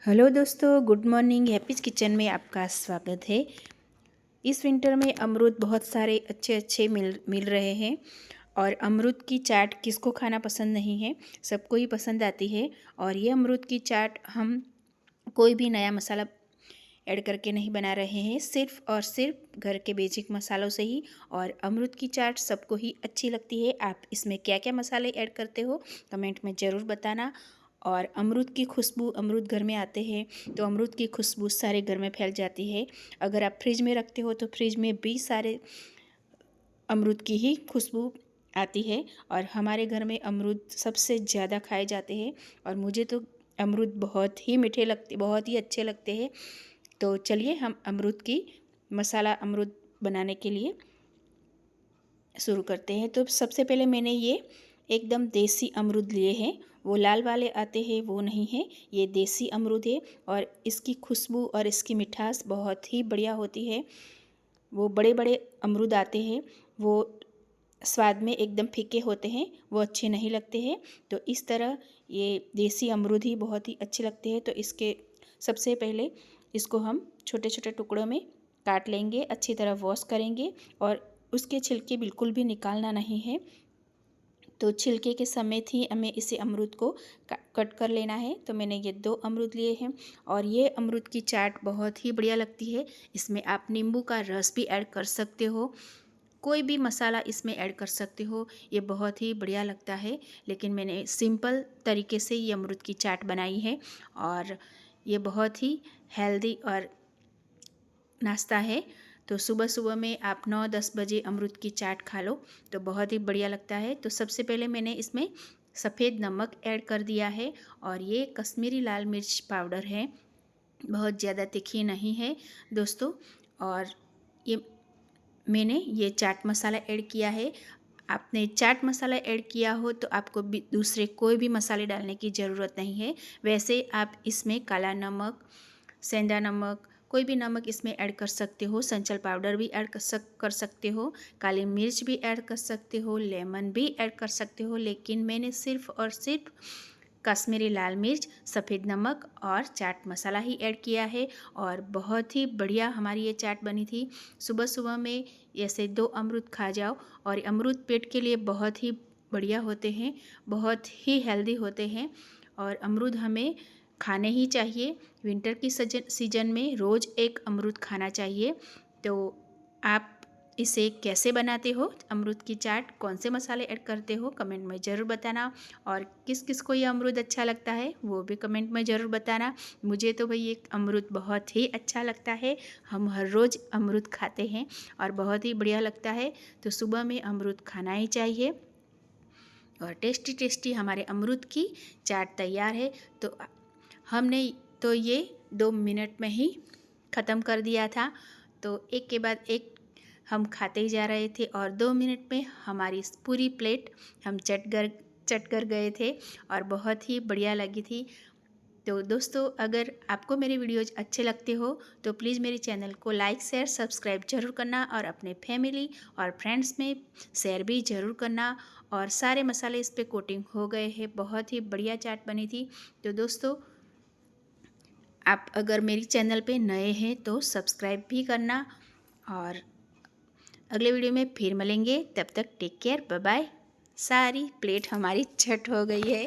Hello दोस्तों, good morning. हैप्पीज kitchen में आपका स्वागत है। इस विंटर में अमरूद बहुत सारे अच्छे अच्छे मिल रहे हैं और अमरूद की चाट किसको खाना पसंद नहीं है, सबको ही पसंद आती है। और ये अमरूद की चाट हम कोई भी नया मसाला ऐड करके नहीं बना रहे हैं, सिर्फ़ और सिर्फ घर के बेसिक मसालों से ही। और अमरूद की चाट सबको ही अच्छी लगती है। आप इसमें क्या क्या मसाले ऐड करते हो कमेंट में ज़रूर बताना। और अमरूद की खुशबू, अमरूद घर में आते हैं तो अमरूद की खुशबू सारे घर में फैल जाती है। अगर आप फ्रिज में रखते हो तो फ्रिज में भी सारे अमरूद की ही खुशबू आती है। और हमारे घर में अमरूद सबसे ज़्यादा खाए जाते हैं और मुझे तो अमरूद बहुत ही मीठे लगते, बहुत ही अच्छे लगते हैं। तो चलिए हम अमरूद की मसाला अमरूद बनाने के लिए शुरू करते हैं। तो सबसे पहले मैंने ये एकदम देसी अमरूद लिए हैं, वो लाल वाले आते हैं वो नहीं है, ये देसी अमरूद है। और इसकी खुशबू और इसकी मिठास बहुत ही बढ़िया होती है। वो बड़े बड़े अमरूद आते हैं, वो स्वाद में एकदम फीके होते हैं, वो अच्छे नहीं लगते हैं। तो इस तरह ये देसी अमरूद ही बहुत ही अच्छे लगते हैं। तो इसके सबसे पहले इसको हम छोटे छोटे टुकड़ों में काट लेंगे, अच्छी तरह वॉश करेंगे और उसके छिलके बिल्कुल भी निकालना नहीं है। तो छिलके के समेत ही हमें इसे अमरूद को कट कर लेना है। तो मैंने ये 2 अमरूद लिए हैं और ये अमरूद की चाट बहुत ही बढ़िया लगती है। इसमें आप नींबू का रस भी ऐड कर सकते हो, कोई भी मसाला इसमें ऐड कर सकते हो, ये बहुत ही बढ़िया लगता है। लेकिन मैंने सिंपल तरीके से ये अमरूद की चाट बनाई है और ये बहुत ही हेल्दी और नाश्ता है। तो सुबह सुबह में आप 9-10 बजे अमरूद की चाट खा लो तो बहुत ही बढ़िया लगता है। तो सबसे पहले मैंने इसमें सफ़ेद नमक ऐड कर दिया है और ये कश्मीरी लाल मिर्च पाउडर है, बहुत ज़्यादा तीखी नहीं है दोस्तों। और ये मैंने ये चाट मसाला ऐड किया है। आपने चाट मसाला ऐड किया हो तो आपको भी दूसरे कोई भी मसाले डालने की ज़रूरत नहीं है। वैसे आप इसमें काला नमक, सेंधा नमक, कोई भी नमक इसमें ऐड कर सकते हो, संचल पाउडर भी ऐड कर सकते हो, काली मिर्च भी ऐड कर सकते हो, लेमन भी ऐड कर सकते हो। लेकिन मैंने सिर्फ़ और सिर्फ कश्मीरी लाल मिर्च, सफ़ेद नमक और चाट मसाला ही ऐड किया है और बहुत ही बढ़िया हमारी ये चाट बनी थी। सुबह सुबह में ऐसे 2 अमरूद खा जाओ और अमरूद पेट के लिए बहुत ही बढ़िया होते हैं, बहुत ही हेल्दी होते हैं और अमरूद हमें खाने ही चाहिए। विंटर की सीजन में रोज़ एक अमरूद खाना चाहिए। तो आप इसे कैसे बनाते हो अमरूद की चाट, कौन से मसाले ऐड करते हो कमेंट में ज़रूर बताना। और किस किस को ये अमरूद अच्छा लगता है वो भी कमेंट में ज़रूर बताना। मुझे तो भाई ये अमरूद बहुत ही अच्छा लगता है, हम हर रोज़ अमरूद खाते हैं और बहुत ही बढ़िया लगता है। तो सुबह में अमरूद खाना ही चाहिए। और टेस्टी टेस्टी हमारे अमरूद की चाट तैयार है। तो हमने तो ये 2 मिनट में ही ख़त्म कर दिया था। तो एक के बाद एक हम खाते ही जा रहे थे और 2 मिनट में हमारी पूरी प्लेट हम चट कर गए थे और बहुत ही बढ़िया लगी थी। तो दोस्तों, अगर आपको मेरे वीडियोज़ अच्छे लगते हो तो प्लीज़ मेरे चैनल को लाइक शेयर सब्सक्राइब ज़रूर करना और अपने फैमिली और फ्रेंड्स में शेयर भी ज़रूर करना। और सारे मसाले इस पर कोटिंग हो गए हैं, बहुत ही बढ़िया चाट बनी थी। तो दोस्तों, आप अगर मेरी चैनल पे नए हैं तो सब्सक्राइब भी करना और अगले वीडियो में फिर मिलेंगे। तब तक टेक केयर, बाय बाय। सारी प्लेट हमारी छट हो गई है।